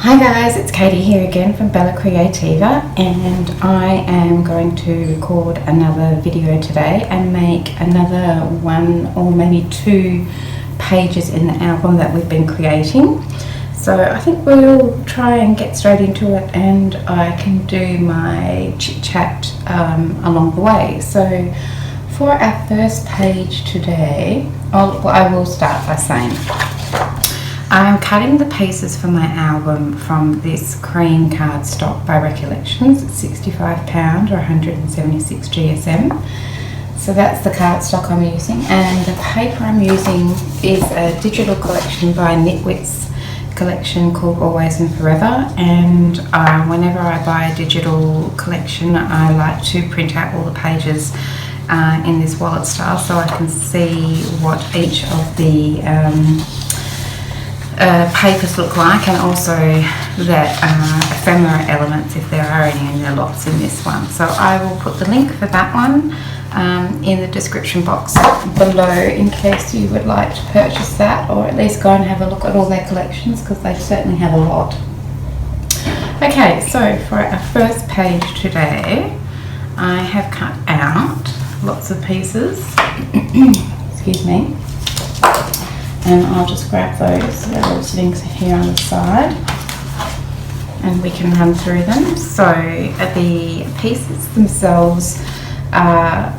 Hi guys, it's Katie here again from Creativa, and I am going to record another video today and make another one or maybe two pages in the album that we've been creating. So I think we'll try and get straight into it, and I can do my chit chat along the way. So for our first page today, I will start by saying I'm cutting the pieces for my album from this cream cardstock by Recollections. It's £65 or 176 GSM. So that's the cardstock I'm using, and the paper I'm using is a digital collection by Knitwit's collection called Always and Forever. And whenever I buy a digital collection, I like to print out all the pages in this wallet style so I can see what each of the papers look like, and also that ephemera elements, if there are any, and there are lots in this one. So I will put the link for that one in the description box below in case you would like to purchase that, or at least go and have a look at all their collections, because they certainly have a lot. Okay, so for our first page today, I have cut out lots of pieces excuse me, and I'll just grab those. They're all sitting here on the side and we can run through them. So the pieces themselves are,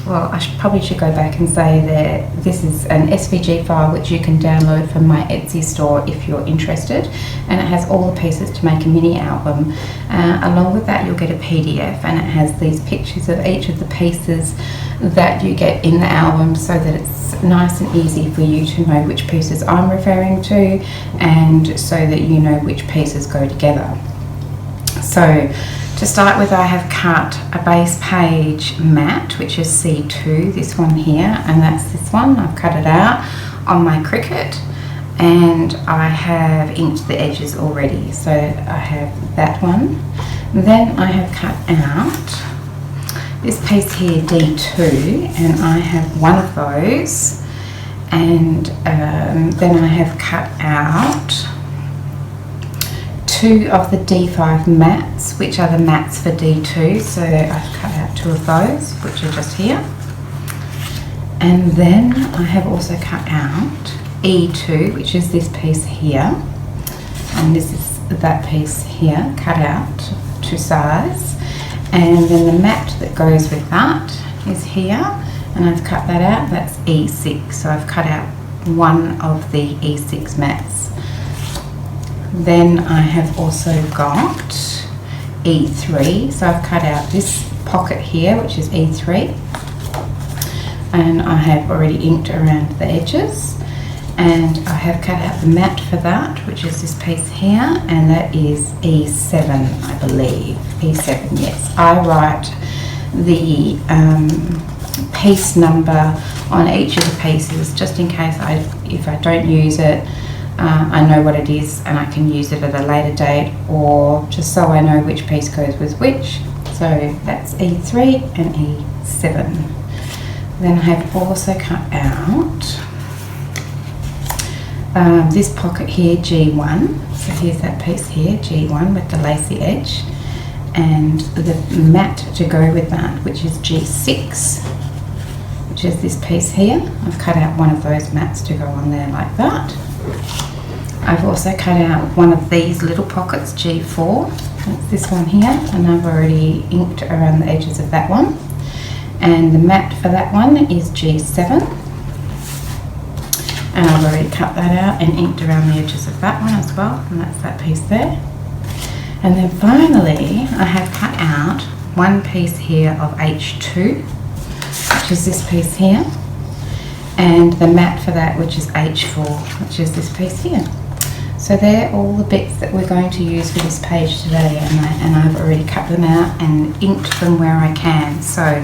well, I probably should go back and say that this is an SVG file which you can download from my Etsy store if you're interested, and it has all the pieces to make a mini album. Along with that, you'll get a PDF, and it has these pictures of each of the pieces that you get in the album, so that it's nice and easy for you to know which pieces I'm referring to, and so that you know which pieces go together. So to start with, I have cut a base page matte, which is C2, this one here, and that's this one. I've cut it out on my Cricut, and I have inked the edges already, so I have that one. Then I have cut out this piece here, D2, and I have one of those, and then I have cut out two of the D5 mats, which are the mats for D2, so I've cut out two of those, which are just here. And then I have also cut out E2, which is this piece here, and this is that piece here, cut out to size. And then the mat that goes with that is here, and I've cut that out. That's E6, so I've cut out one of the E6 mats. Then I have also got E3, so I've cut out this pocket here, which is E3, and I have already inked around the edges. And I have cut out the mat for that, which is this piece here, and that is E7, I believe. E7, yes. I write the piece number on each of the pieces, just in case if I don't use it, I know what it is and I can use it at a later date, or just so I know which piece goes with which. So that's E3 and E7. Then I have also cut out this pocket here, G1. So here's that piece here, G1, with the lacy edge, and the mat to go with that, which is G6, which is this piece here. I've cut out one of those mats to go on there like that. I've also cut out one of these little pockets, G4, that's this one here, and I've already inked around the edges of that one. And the mat for that one is G7, and I've already cut that out and inked around the edges of that one as well, and that's that piece there. And then finally I have cut out one piece here of H2, which is this piece here, and the mat for that, which is H4, which is this piece here. So they're all the bits that we're going to use for this page today, and I've already cut them out and inked them where I can, so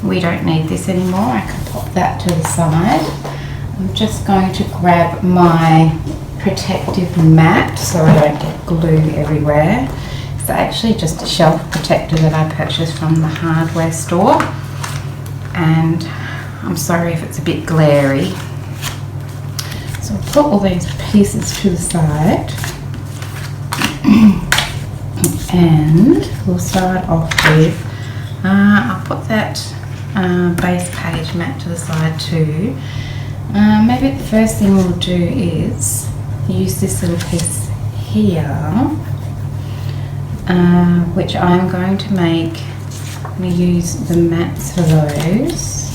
we don't need this anymore. I can pop that to the side. I'm just going to grab my protective mat so I don't get glue everywhere. It's actually just a shelf protector that I purchased from the hardware store, and I'm sorry if it's a bit glary. So I'll put all these pieces to the side. And we'll start off with, I'll put that base page mat to the side too. Maybe the first thing we'll do is use this little piece here, which I'm going to make. I'm going to use the mats for those,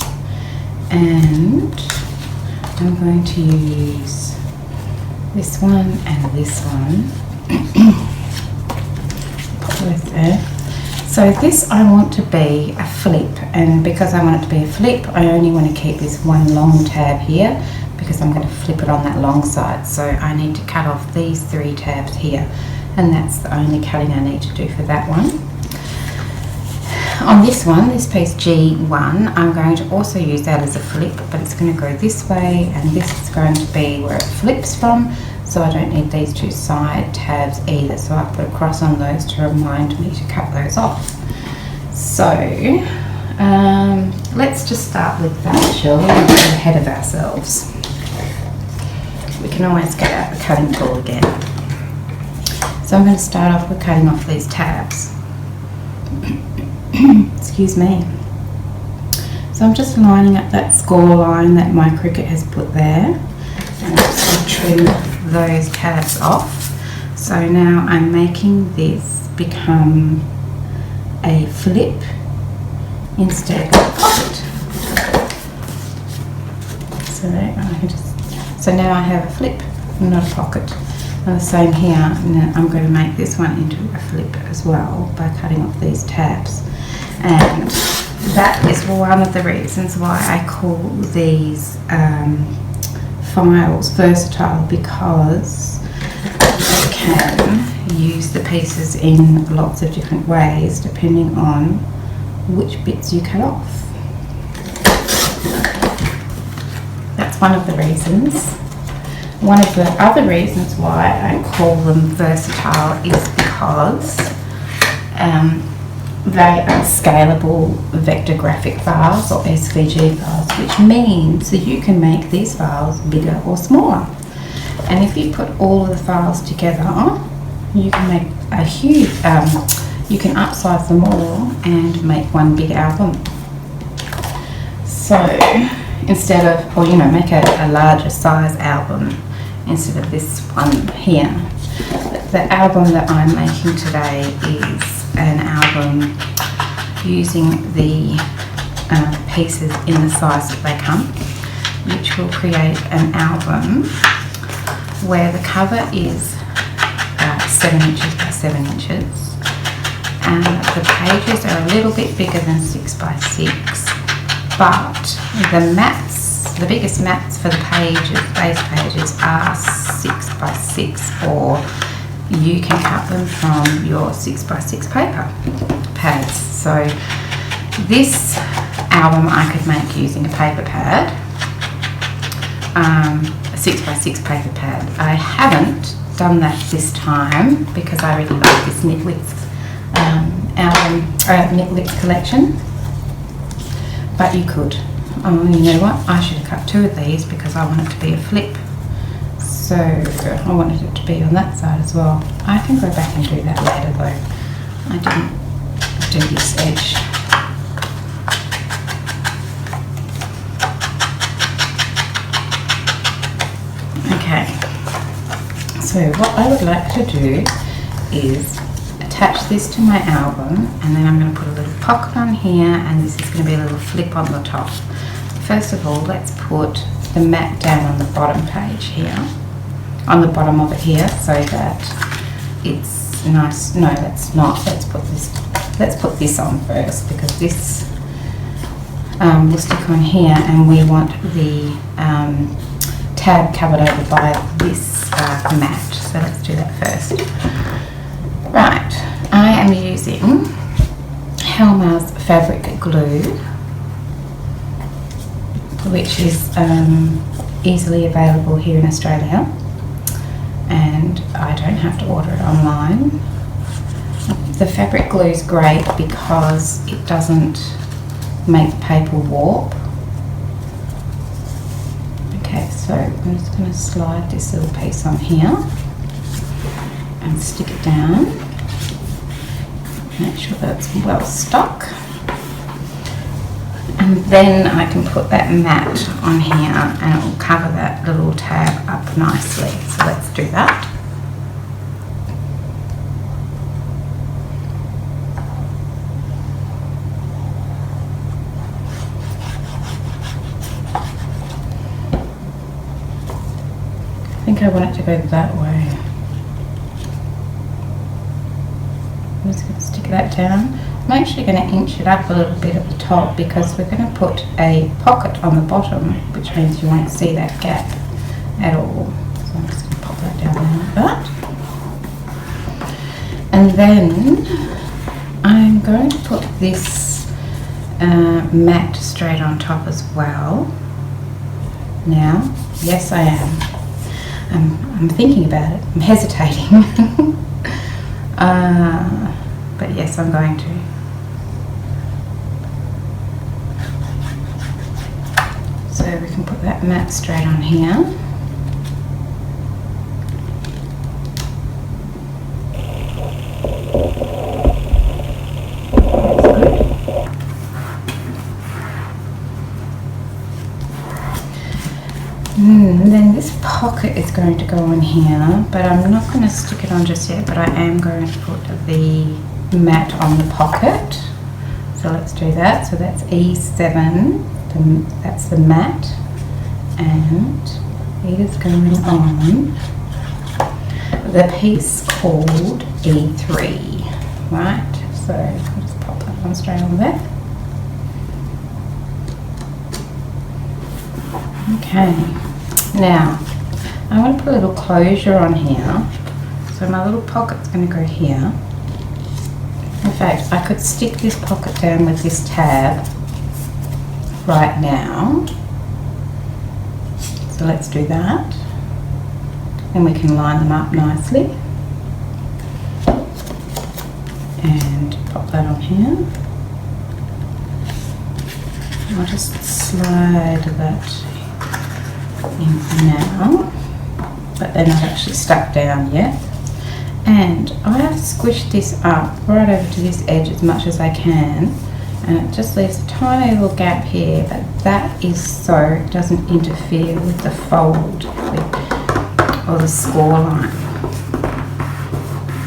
and I'm going to use this one and this one. Put both there. So this I want to be a flip, and because I want it to be a flip, I only want to keep this one long tab here because I'm going to flip it on that long side. So I need to cut off these 3 tabs here, and that's the only cutting I need to do for that one. On this one, this piece G1, I'm going to also use that as a flip, but it's going to go this way, and this is going to be where it flips from, so I don't need these 2 side tabs either, so I put a cross on those to remind me to cut those off. So let's just start with that, shall we? We're ahead of ourselves. We can always get out the cutting tool again. So I'm going to start off with cutting off these tabs. Excuse me. So I'm just lining up that score line that my Cricut has put there, and I'm just going to trim those tabs off. So now I'm making this become a flip instead of a pocket. So now I have a flip, not a pocket. And the same here. Now I'm going to make this one into a flip as well by cutting off these tabs. And that is one of the reasons why I call these files versatile, because you can use the pieces in lots of different ways depending on which bits you cut off. That's one of the reasons. One of the other reasons why I call them versatile is because they are scalable vector graphic files, or SVG files, which means that you can make these files bigger or smaller. And if you put all of the files together, you can make a huge, you can upsize them all and make one big album. So instead of, or make a larger size album instead of this one here. The album that I'm making today is an album using the pieces in the size that they come, which will create an album where the cover is 7 inches by 7 inches, and the pages are a little bit bigger than 6 by 6, but the mats, the biggest mats for the pages, base pages, are 6 by 6, or you can cut them from your 6 by 6 paper pads. So this album I could make using a paper pad, a 6 by 6 paper pad. I haven't done that this time because I really like this Knit Width album, Knit Width collection, but you could. You know what, I should have cut 2 of these because I want it to be a flip. So I wanted it to be on that side as well. I can go back and do that later though. I didn't do this edge. Okay, so what I would like to do is attach this to my album, and then I'm going to put a little pocket on here, and this is going to be a little flip on the top. First of all, let's put the mat down on the bottom page here, on the bottom of it here, so that it's nice. No, let's not. Let's put this on first, because this will stick on here, and we want the tab covered over by this mat. So let's do that first. Right, I am using Helmar's fabric glue, which is easily available here in Australia, and I don't have to order it online. The fabric glue is great because it doesn't make the paper warp. Okay, so I'm just going to slide this little piece on here, and stick it down. Make sure that's well stuck. And then I can put that mat on here and it will cover that little tab up nicely. So let's do that. I think I want it to go that way. I'm just going to stick that down. I'm actually going to inch it up a little bit at the top because we're going to put a pocket on the bottom, which means you won't see that gap at all. So I'm just going to pop that down there like that. And then I'm going to put this mat straight on top as well. Now, yes I am. I'm thinking about it. I'm hesitating. But yes, I'm going to. So we can put that mat straight on here. And then this pocket is going to go on here, but I'm not going to stick it on just yet, but I am going to put the mat on the pocket. So let's do that. So that's E7, that's the mat, and it is going on the piece called E3, right? So I'll just pop that one straight on there. Okay. Now, I want to put a little closure on here, so my little pocket's going to go here. In fact, I could stick this pocket down with this tab right now. So let's do that. And we can line them up nicely. And pop that on here. I'll just slide that in for now, but they're not actually stuck down yet. And I have squished this up right over to this edge as much as I can, and it just leaves a tiny little gap here, but that is so it doesn't interfere with the fold or the score line.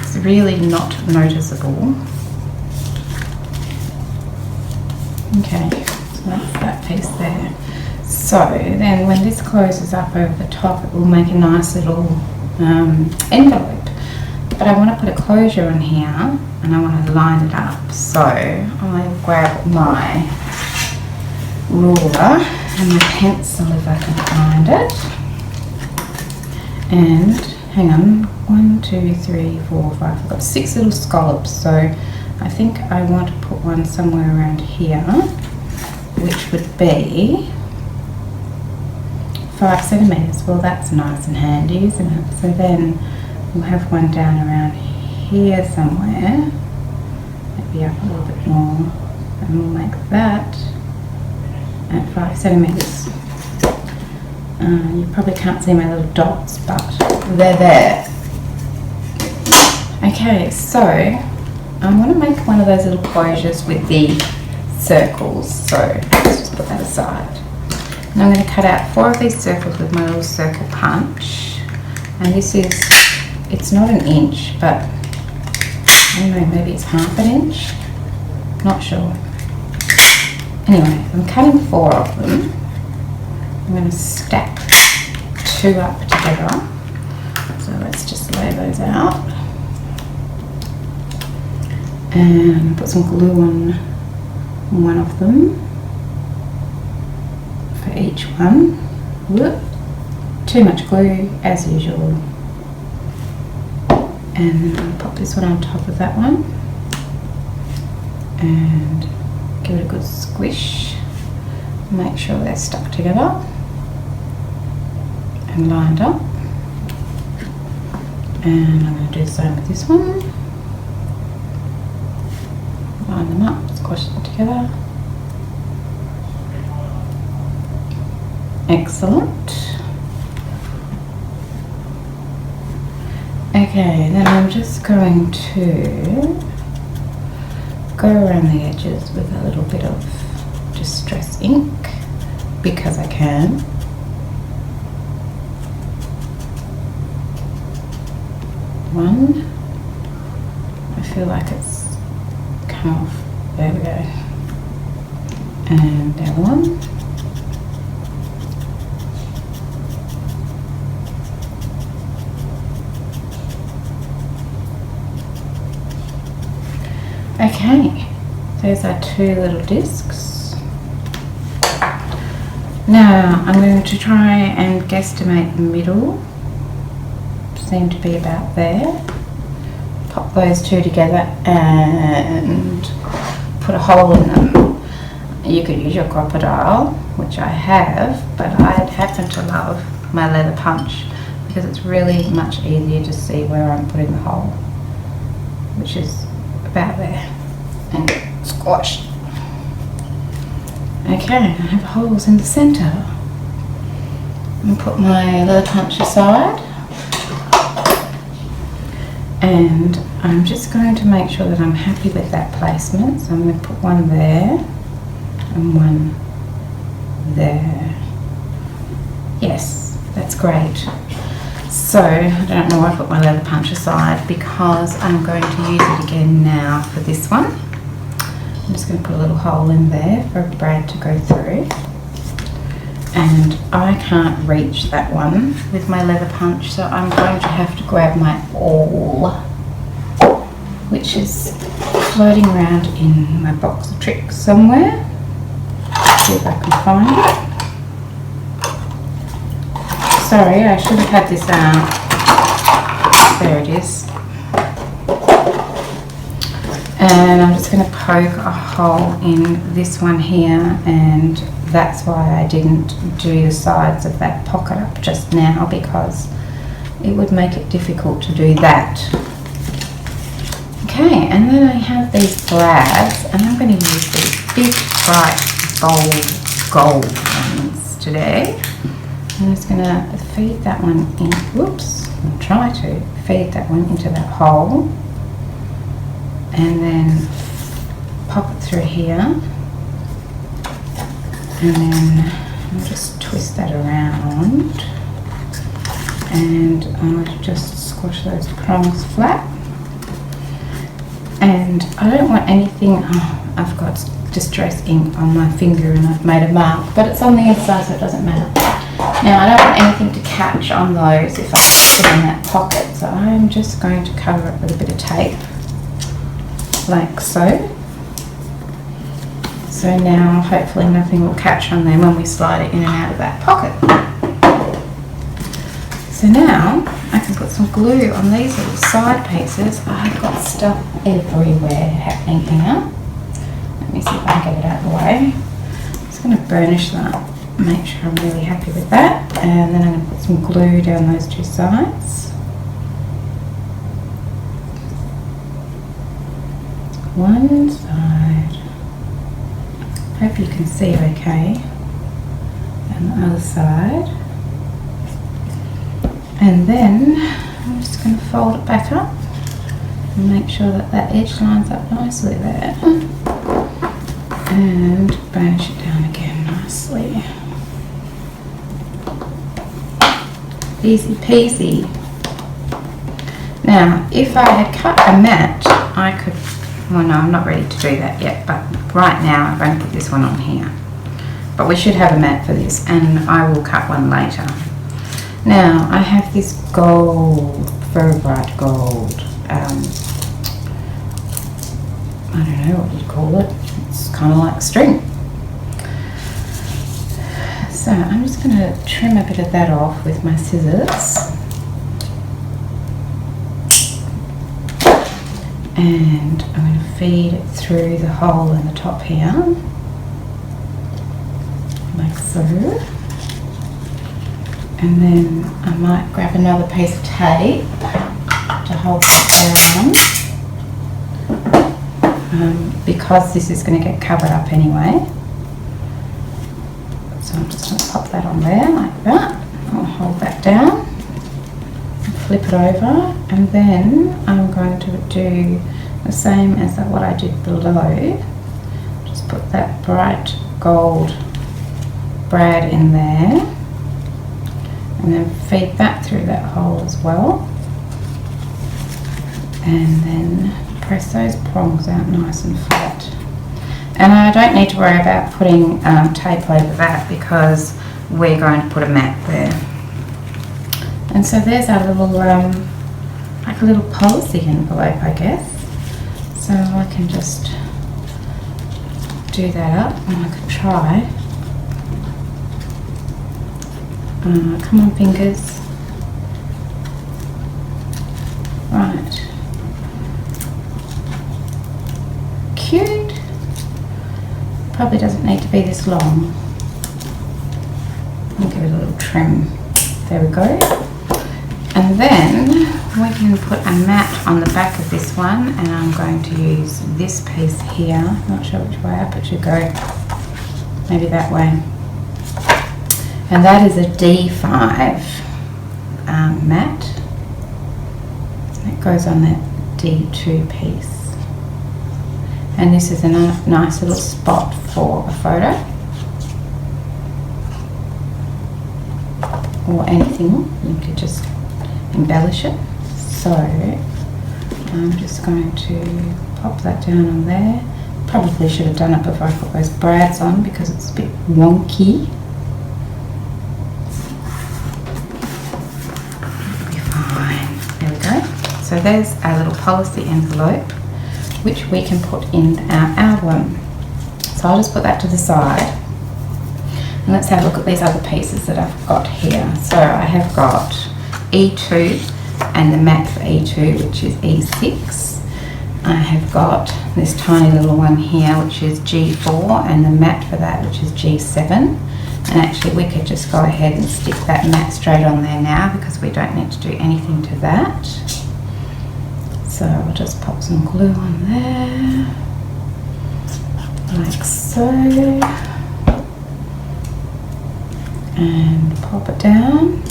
It's really not noticeable. Okay, so that's that piece there. So then when this closes up over the top, it will make a nice little envelope. But I want to put a closure on here and I want to line it up. So I'll grab my ruler and my pencil if I can find it. And hang on, 1, 2, 3, 4, 5. I've got 6 little scallops. So I think I want to put one somewhere around here, which would be 5 centimetres. Well, that's nice and handy, isn't it? So then we'll have one down around here somewhere, maybe up a little bit more, and we'll make that at 5 centimetres. You probably can't see my little dots, but they're there. Okay, so I want to make one of those little closures with the circles, so let's just put that aside. And I'm going to cut out 4 of these circles with my little circle punch, and this is, it's not an inch, but I don't know, maybe it's half an inch, not sure. Anyway, I'm cutting 4 of them. I'm going to stack 2 up together, so let's just lay those out and put some glue on one of them for each one. Whoop. Too much glue as usual. And then I'll pop this one on top of that one and give it a good squish. Make sure they're stuck together and lined up. And I'm going to do the same with this one. Line them up, squash them together. Excellent. Okay, then I'm just going to go around the edges with a little bit of distress ink because I can. One. I feel like it's come off. There we go. And the other one. Okay, those are 2 little discs. Now I'm going to try and guesstimate the middle. Seem to be about there. Pop those 2 together and put a hole in them. You could use your crocodile, which I have, but I happen to love my leather punch because it's really much easier to see where I'm putting the hole, which is about there, and squashed. Okay, I have holes in the centre. And put my leather punch aside, and I'm just going to make sure that I'm happy with that placement. So I'm going to put one there and one there. Yes, that's great. So, I don't know why I put my leather punch aside because I'm going to use it again now for this one. I'm just going to put a little hole in there for Brad to go through. And I can't reach that one with my leather punch, so I'm going to have to grab my awl, which is floating around in my box of tricks somewhere. See if I can find it. Sorry, I should have had this out. There it is. And I'm just going to poke a hole in this one here, and that's why I didn't do the sides of that pocket up just now, because it would make it difficult to do that. Okay, and then I have these brads, and I'm going to use these big, bright, gold ones today. I'm just going to feed that one in, whoops, I'll try to feed that one into that hole and then pop it through here, and then I'll just twist that around and I'll just squash those prongs flat. And I don't want anything, oh, I've got distress ink on my finger and I've made a mark, but it's on the inside so it doesn't matter. Now I don't want anything to catch on those if I put it in that pocket, so I'm just going to cover it with a bit of tape, like so. So now hopefully nothing will catch on there when we slide it in and out of that pocket. So now I can put some glue on these little side pieces. I've got stuff everywhere happening here. Let me see if I can get it out of the way. I'm just going to burnish that. Make sure I'm really happy with that, and then I'm going to put some glue down those 2 sides. One side. Hope you can see okay. And the other side. And then I'm just going to fold it back up and make sure that that edge lines up nicely there. And burnish it down again nicely. Easy peasy. Now, if I had cut a mat, I could, well no, I'm not ready to do that yet, but right now I'm going to put this one on here. But we should have a mat for this, and I will cut one later. Now, I have this gold, very bright gold, I don't know what you'd call it, it's kind of like string. So I'm just going to trim a bit of that off with my scissors, and I'm going to feed it through the hole in the top here, like so, and then I might grab another piece of tape to hold that down, because this is going to get covered up anyway. So I'm just going to pop that on there like that. I'll hold that down and flip it over, and then I'm going to do the same as what I did below. Just put that bright gold brad in there, and then feed that through that hole as well, and then press those prongs out nice and flat. And I don't need to worry about putting tape over that because we're going to put a mat there. And so there's our little like a little policy envelope, I guess. So I can just do that up, and I could try. Come on, fingers. Right. Cute. Probably doesn't need to be this long. I'll give it a little trim. There we go. And then we can put a mat on the back of this one, and I'm going to use this piece here. Not sure which way up it should go. Maybe that way. And that is a D5 mat. It goes on that D2 piece. And this is a nice little spot for a photo or anything. You could just embellish it. So I'm just going to pop that down on there. Probably should have done it before I put those brads on because it's a bit wonky. It'll be fine. There we go. So there's our little policy envelope, which we can put in our album. So I'll just put that to the side. And let's have a look at these other pieces that I've got here. So I have got E2 and the mat for E2, which is E6. I have got this tiny little one here, which is G4, and the mat for that, which is G7. And actually we could just go ahead and stick that mat straight on there now because we don't need to do anything to that. So I'll just pop some glue on there, like so, and pop it down.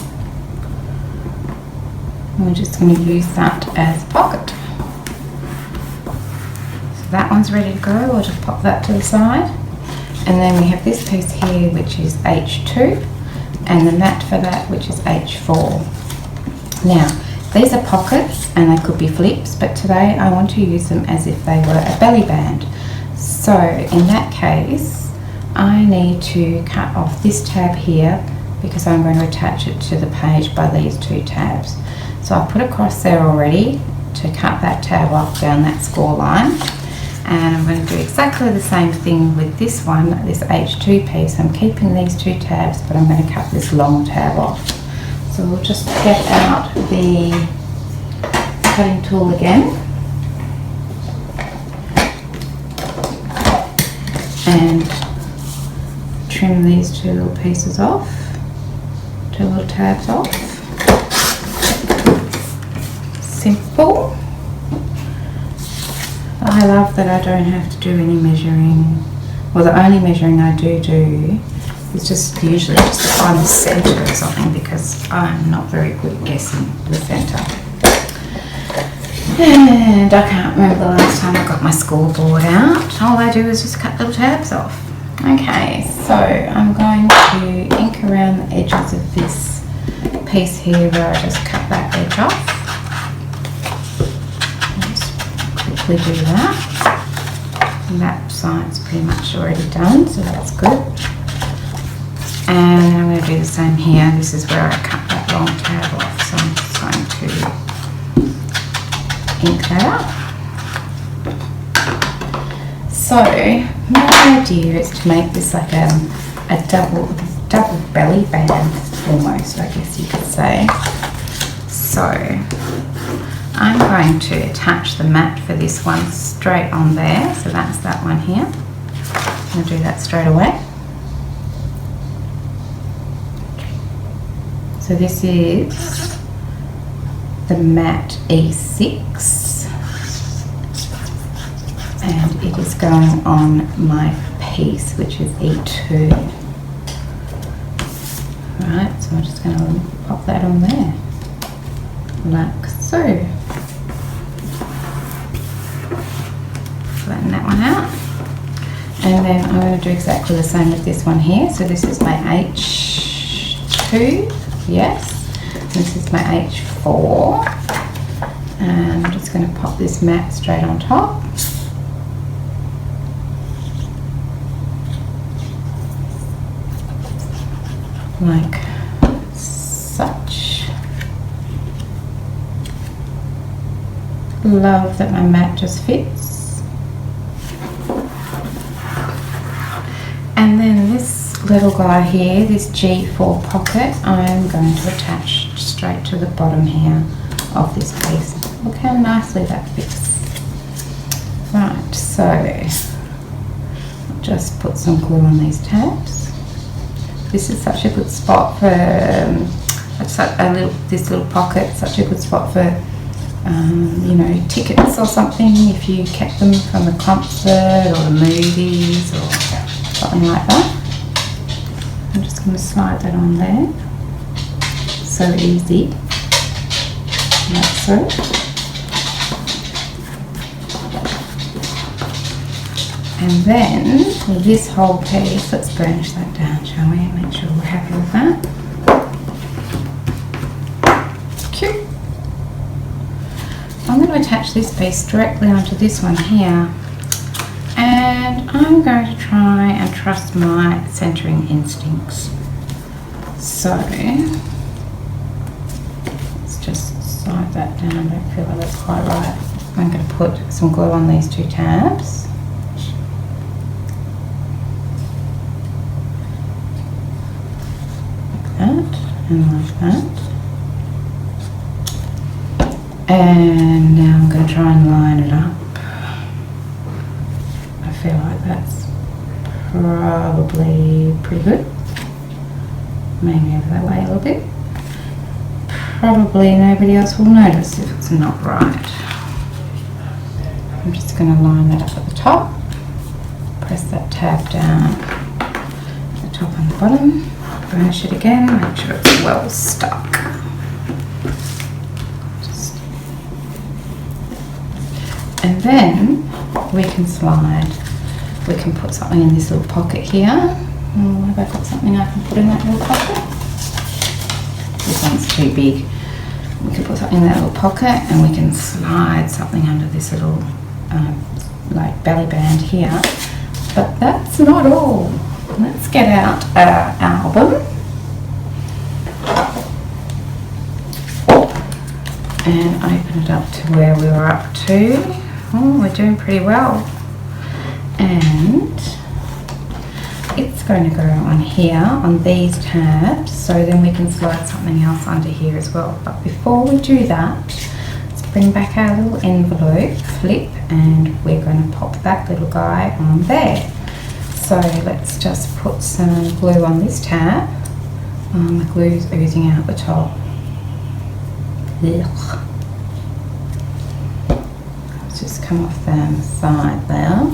And we're just going to use that as a pocket. So that one's ready to go. I'll just pop that to the side. And then we have this piece here, which is H2, and the mat for that, which is H4. Now, these are pockets and they could be flips, but today I want to use them as if they were a belly band. So in that case, I need to cut off this tab here because I'm going to attach it to the page by these two tabs. So I've put a cross there already to cut that tab off down that score line. And I'm going to do exactly the same thing with this one, this H2 piece. I'm keeping these two tabs, but I'm going to cut this long tab off. So we'll just get out the cutting tool again and trim these two little pieces off, two little tabs off. Simple. I love that I don't have to do any measuring. Well, the only measuring I do is just usually just to find the centre or something because I'm not very good at guessing the centre. And I can't remember the last time I got my scoreboard out. All I do is just cut little tabs off. Okay, so I'm going to ink around the edges of this piece here where I just cut that edge off. Do that, and that side's pretty much already done, so that's good. And I'm going to do the same here. This is where I cut that long tab off, so I'm just going to ink that up. So my idea is to make this like a double belly band almost, I guess you could say. So I'm going to attach the mat for this one straight on there, so that's that one here. I'm going to do that straight away. So this is the mat E6 and it is going on my piece, which is E2. Right, so I'm just going to pop that on there. like so. Flatten that one out. And then I'm going to do exactly the same with this one here. So this is my H2, yes. This is my H4. And I'm just going to pop this matte straight on top. Like such. Love that my matte just fits. And then this little guy here, this G4 pocket, I'm going to attach straight to the bottom here of this piece. Look how nicely that fits. Right, so I'll just put some glue on these tabs. This is such a good spot for this little pocket, such a good spot for you know, tickets or something if you kept them from a concert or the movies or something like that. I'm just going to slide that on there. So easy, like so. And then this whole piece, let's burnish that down, shall we? Make sure we're happy with that. Cute. I'm going to attach this piece directly onto this one here. And I'm going to try and trust my centering instincts. So, let's just slide that down. I don't feel like that's quite right. I'm going to put some glue on these two tabs. That and like that, and now I'm going to try and line it up. I feel like that's probably pretty good. Maybe over that way a little bit. Probably nobody else will notice if it's not right. I'm just going to line that up at the top, press that tab down at the top and the bottom. Burnish it again, make sure it's well stuck. And then we can slide, we can put something in this little pocket here. Oh, have I got something I can put in that little pocket? This one's too big. We can put something in that little pocket and we can slide something under this little like belly band here. But that's not all. Let's get out our album and open it up to where we were up to. Oh, we're doing pretty well. And it's going to go on here on these tabs, so then we can slide something else under here as well. But before we do that, let's bring back our little envelope, flip, and we're going to pop that little guy on there. So let's just put some glue on this tab. The glue's oozing out the top. Ugh. Let's just come off the side there.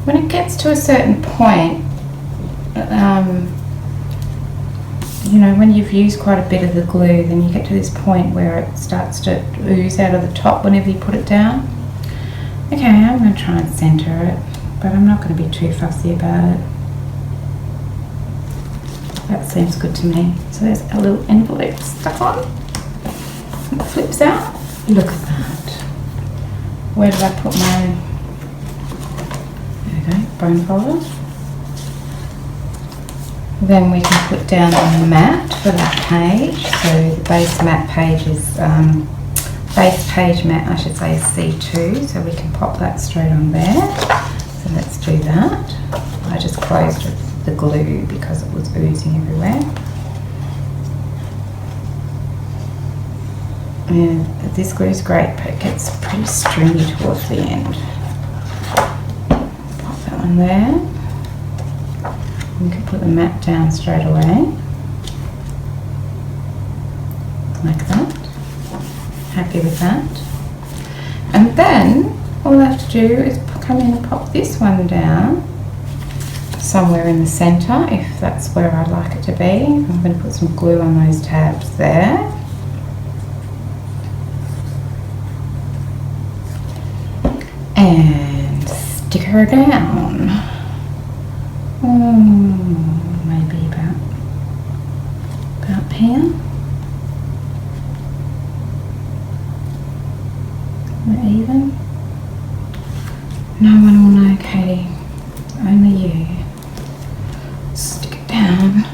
When it gets to a certain point, you know, when you've used quite a bit of the glue, then you get to this point where it starts to ooze out of the top whenever you put it down. Okay, I'm going to try and centre it, but I'm not going to be too fussy about it. That seems good to me. So there's a little envelope stuck on. It flips out. Look at that. Where did I put my... There we go, bone folder. Then we can put down a matte for that page. So the base matte page is, base page matte I should say is C2. So we can pop that straight on there. So let's do that. I just closed the glue because it was oozing everywhere. And this glue is great, but it gets pretty stringy towards the end. Pop that one there. We can put the matte down straight away. Like that. Happy with that. And then all I have to do is come in and pop this one down somewhere in the centre, if that's where I'd like it to be. I'm going to put some glue on those tabs there. and stick her down. Maybe about here. Even. No one will know, Katie. Only you. Stick it down.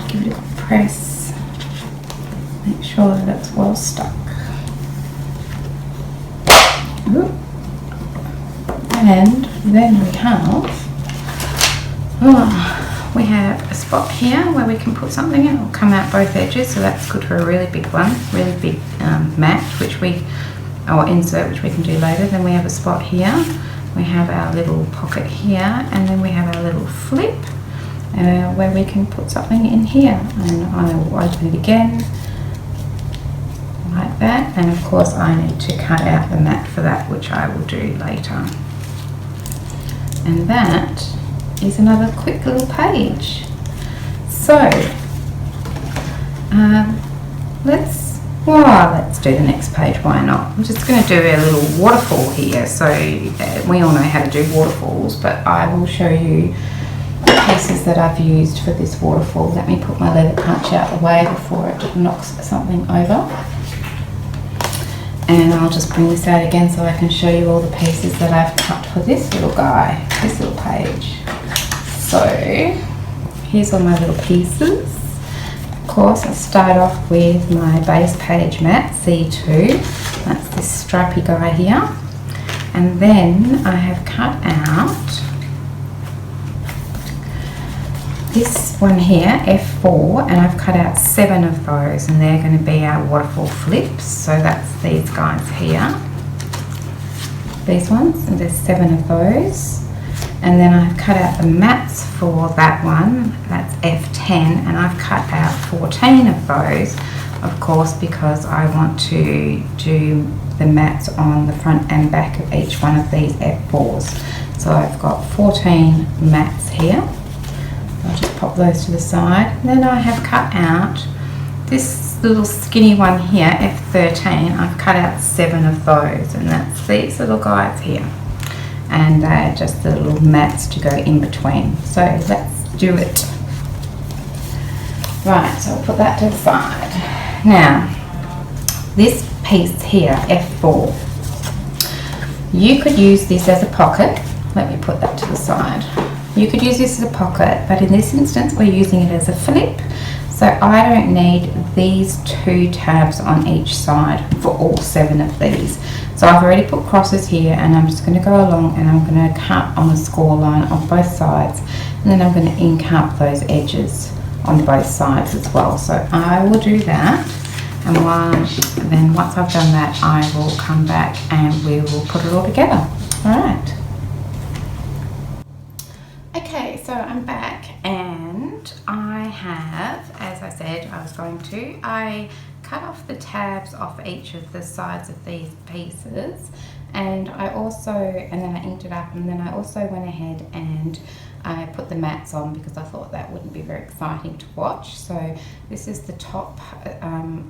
Give it a good press. Make sure that it's well stuck. Ooh. And then we have a spot here where we can put something in. It'll come out both edges, so that's good for a really big one, really big mat, or insert, which we can do later. Then we have a spot here. We have our little pocket here, and then we have our little flip where we can put something in here. And I will open it again like that. And of course, I need to cut out the mat for that, which I will do later. And that is another quick little page. So let's do the next page, why not? I'm just going to do a little waterfall here. So we all know how to do waterfalls, but I will show you the pieces that I've used for this waterfall. Let me put my leather punch out the way before it knocks something over. And I'll just bring this out again so I can show you all the pieces that I've cut for this little guy, this little page. So here's all my little pieces. Of course, I start off with my base page mat, C2. That's this stripy guy here. And then I have cut out this one here, F4, and I've cut out 7 of those, and they're going to be our waterfall flips. So that's these guys here, these ones, and there's 7 of those. And then I've cut out the mats for that one, that's F10, and I've cut out 14 of those, of course, because I want to do the mats on the front and back of each one of these F4s. So I've got 14 mats here. I'll just pop those to the side. And then I have cut out this little skinny one here, F13. I've cut out 7 of those, and that's these little guys here. And they're just the little mats to go in between. So let's do it. Right, so I'll put that to the side. Now, this piece here, F4, you could use this as a pocket. Let me put that to the side. You could use this as a pocket, but in this instance we're using it as a flip. So I don't need these 2 tabs on each side for all 7 of these. So I've already put crosses here, and I'm just going to go along and I'm going to cut on the score line on both sides, and then I'm going to ink up those edges on both sides as well. So I will do that, and then once I've done that, I will come back and we will put it all together. Alright. Okay, so I'm back, and I have, as I said I was going to, I cut off the tabs off each of the sides of these pieces, and then I inked it up, and then I also went ahead and I put the mats on because I thought that wouldn't be very exciting to watch. So this is the top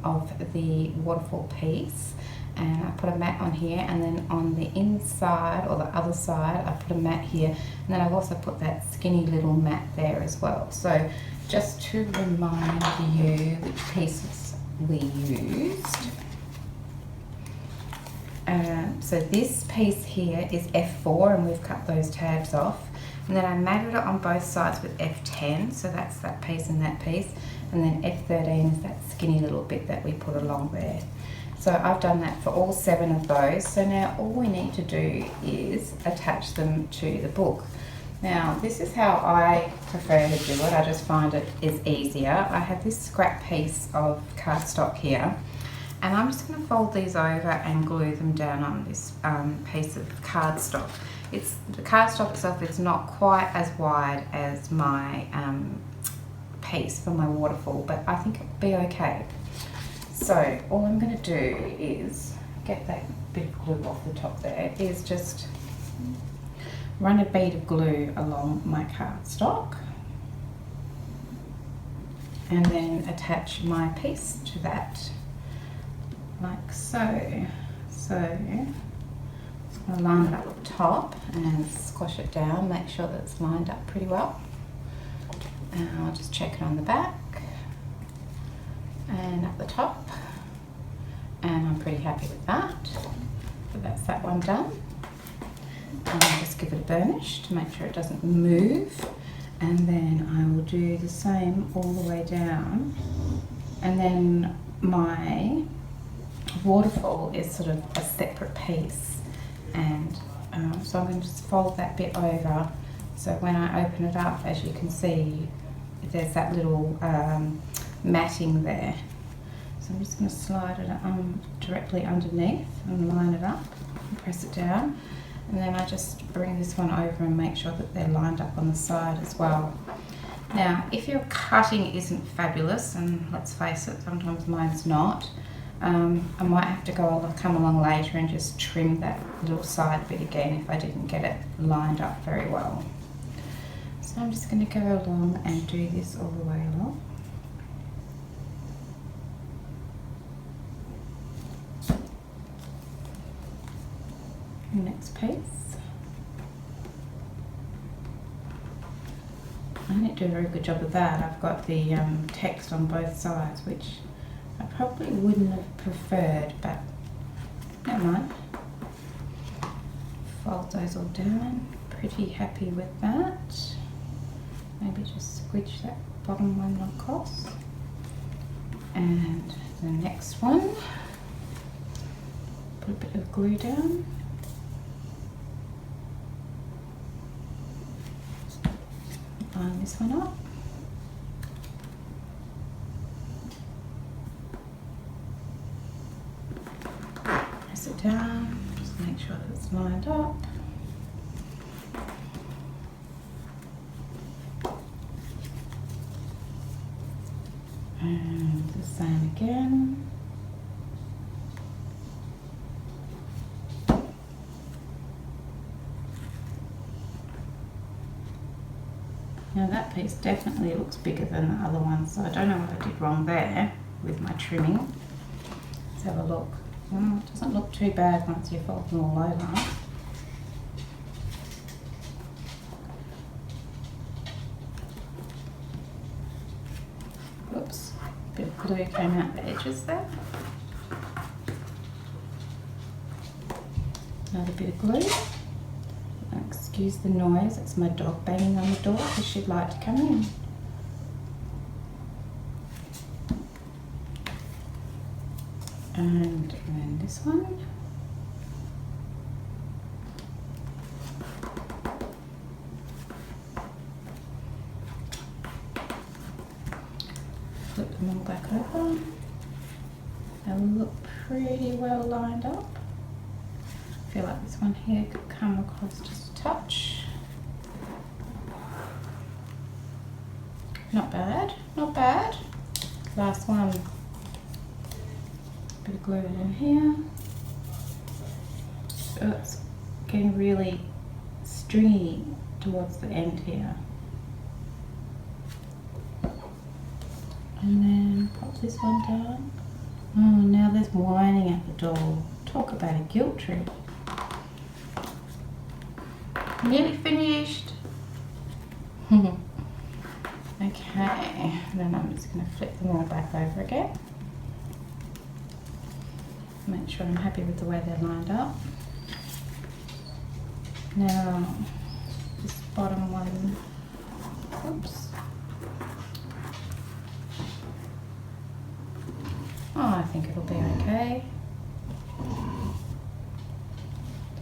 of the waterfall piece, and I put a mat on here, and then on the inside or the other side I put a mat here, and then I've also put that skinny little mat there as well. So just to remind you which pieces we used. So this piece here is F4, and we've cut those tabs off, and then I matted it on both sides with F10, so that's that piece and that piece, and then F13 is that skinny little bit that we put along there. So I've done that for all 7 of those. So now all we need to do is attach them to the book. Now this is how I prefer to do it. I just find it is easier. I have this scrap piece of cardstock here, and I'm just going to fold these over and glue them down on this piece of cardstock. The cardstock itself is not quite as wide as my piece for my waterfall, but I think it'll be okay. So all I'm going to do is get that bit of glue off the top there, is just run a bead of glue along my cardstock, and then attach my piece to that, like so. So I'll line it up at the top and squash it down, make sure that it's lined up pretty well. And I'll just check it on the back and up the top. And I'm pretty happy with that. So that's that one done. And I'll just give it a burnish to make sure it doesn't move. And then I will do the same all the way down. And then my waterfall is sort of a separate piece. And so I'm going to just fold that bit over. So when I open it up, as you can see, there's that little matting there. So I'm just going to slide it directly underneath and line it up and press it down. And then I just bring this one over and make sure that they're lined up on the side as well. Now, if your cutting isn't fabulous, and let's face it, sometimes mine's not, I might have to come along later and just trim that little side bit again if I didn't get it lined up very well. So I'm just going to go along and do this all the way along. Next piece. I didn't do a very good job of that. I've got the text on both sides, which I probably wouldn't have preferred, but never mind. Fold those all down. Pretty happy with that. Maybe just squidge that bottom one across. And the next one, put a bit of glue down. Line this one up. Press it down, just make sure that it's lined up. And the same again. Now that piece definitely looks bigger than the other one, so I don't know what I did wrong there with my trimming. Let's have a look. It doesn't look too bad once you fold them all over. Oops, a bit of glue came out the edges there. Another bit of glue. Excuse the noise, it's my dog banging on the door because she'd like to come in. And then this one. Flip them all back over. They'll look pretty well lined up. I feel like this one here could come across just a touch. Not bad, not bad. Last one. Bit of glue in here. So it's getting really stringy towards the end here. And then pop this one down. Oh, now there's whining at the door. Talk about a guilt trip. Nearly finished. Okay, then I'm just going to flip them all back over again. Make sure I'm happy with the way they're lined up. Now, this bottom one, oops. Oh, I think it'll be okay.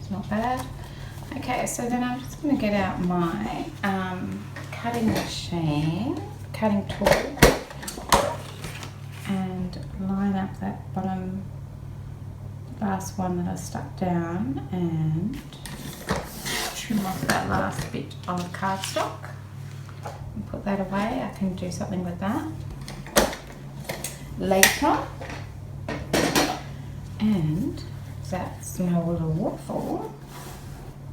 It's not bad. Okay, so then I'm just going to get out my cutting tool, and line up that bottom last one that I stuck down and trim off that last bit of cardstock and put that away. I can do something with that later. And that's my little waterfall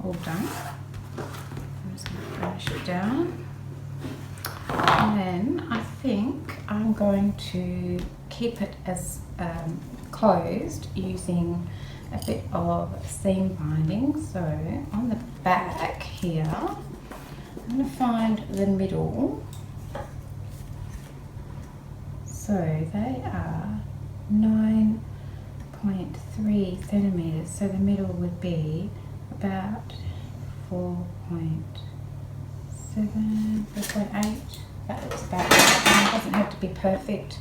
all done. I'm just going to finish it down. And then I think I'm going to keep it as closed using a bit of seam binding. So on the back here, I'm going to find the middle. So they are 9.3 centimeters. So the middle would be about 4.7, 4.8. That looks about right. It doesn't have to be perfect.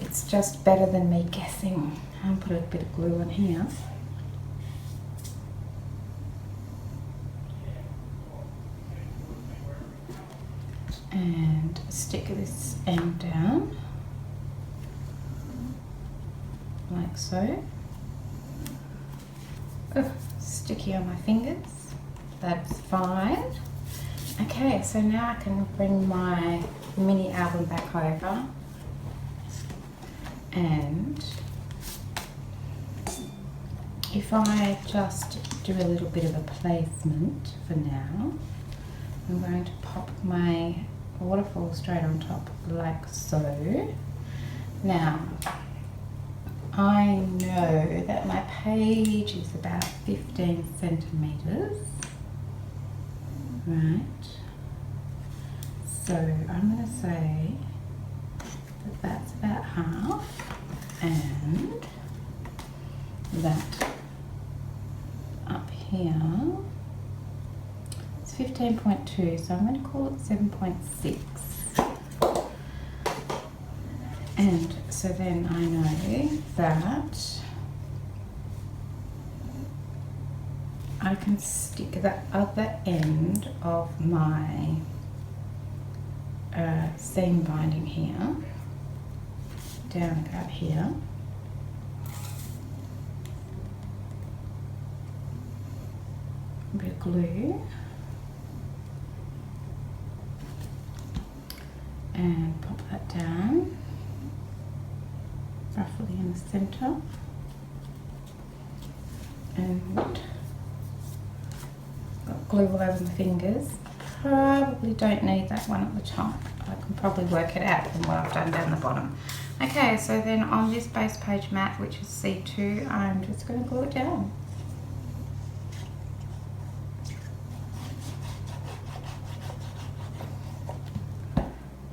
It's just better than me guessing. I'll put a bit of glue on here. And stick this end down, like so. Ugh, sticky on my fingers. That's fine. Okay, so now I can bring my mini album back over, and if I just do a little bit of a placement for now, I'm going to pop my waterfall straight on top like so. Now, I know that my page is about 15 centimeters. Right, so I'm going to say that that's about half, and that up here it's 15.2, so I'm going to call it 7.6. And so then I know that I can stick the other end of my seam binding here down about here. A bit of glue and pop that down roughly in the center, and got glue all over my fingers. Probably don't need that one at the top. I can probably work it out from what I've done down the bottom. Okay, so then on this base page mat, which is C2, I'm just going to glue it down.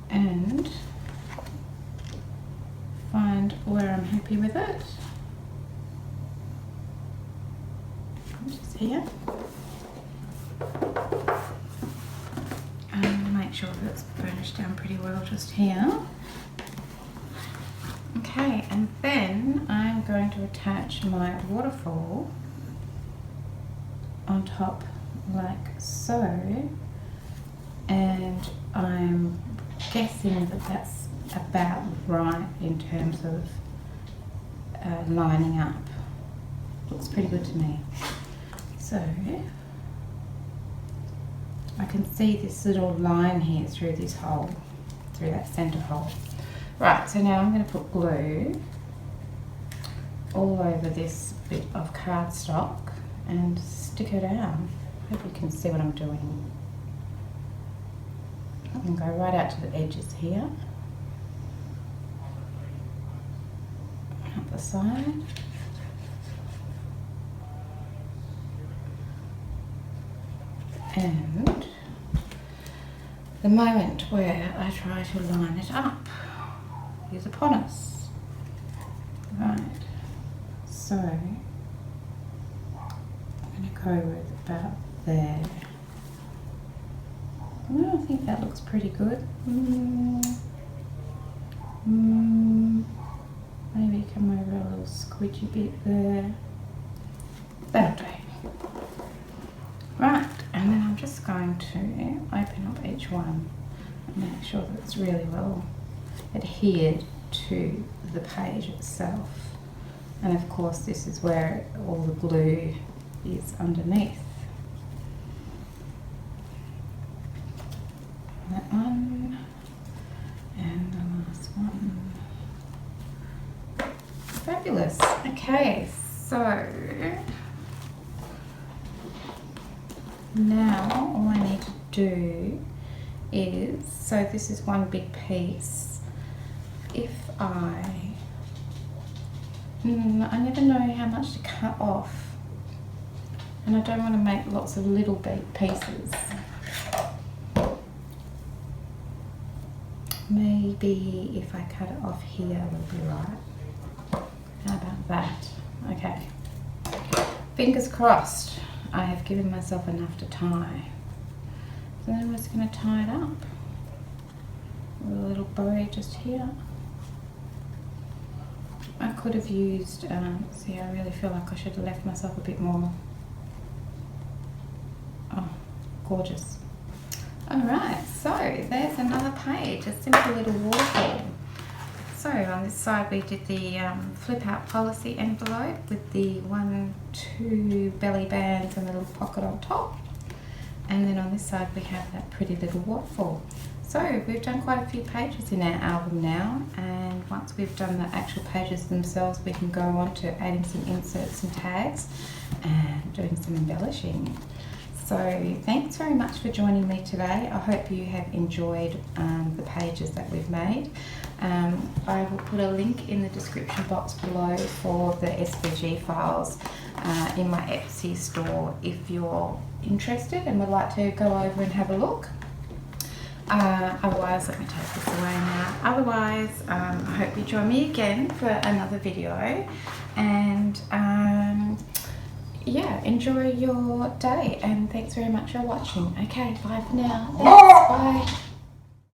And find where I'm happy with it. Just here. And make sure that it's burnished down pretty well just here. Okay, and then I'm going to attach my waterfall on top like so, and I'm guessing that that's about right in terms of lining up. Looks pretty good to me. So I can see this little line here through this hole, through that centre hole. Right, so now I'm going to put glue all over this bit of cardstock and stick it down. Hope you can see what I'm doing. I can go right out to the edges here, up the side, and the moment where I try to line it up is upon us. Right, so I'm going to go with about there. Well, I think that looks pretty good. Maybe come over a little squidgy bit there. That'll do. Right, and then I'm just going to open up each one and make sure that it's really well adhered to the page itself. And of course this is where all the glue is underneath. That one and the last one. Fabulous. Okay, so now all I need to do is, so this is one big piece. If I I never know how much to cut off, and I don't want to make lots of little pieces. Maybe if I cut it off here will be right. How about that? Okay. Fingers crossed. I have given myself enough to tie. So then I'm just going to tie it up with a little bow just here. I could have used, see, I really feel like I should have left myself a bit more. Oh, gorgeous. Alright, so there's another page, a simple little waterfall. So on this side we did the flip out policy envelope with the 1, 2 belly bands and a little pocket on top. And then on this side we have that pretty little waterfall. So we've done quite a few pages in our album now, and once we've done the actual pages themselves we can go on to adding some inserts and tags and doing some embellishing. So thanks very much for joining me today. I hope you have enjoyed the pages that we've made. I will put a link in the description box below for the SVG files in my Etsy store if you're interested and would like to go over and have a look. Otherwise, let me take this away now. Otherwise, I hope you join me again for another video, and yeah, enjoy your day, and thanks very much for watching. Okay, bye for now. Thanks, bye.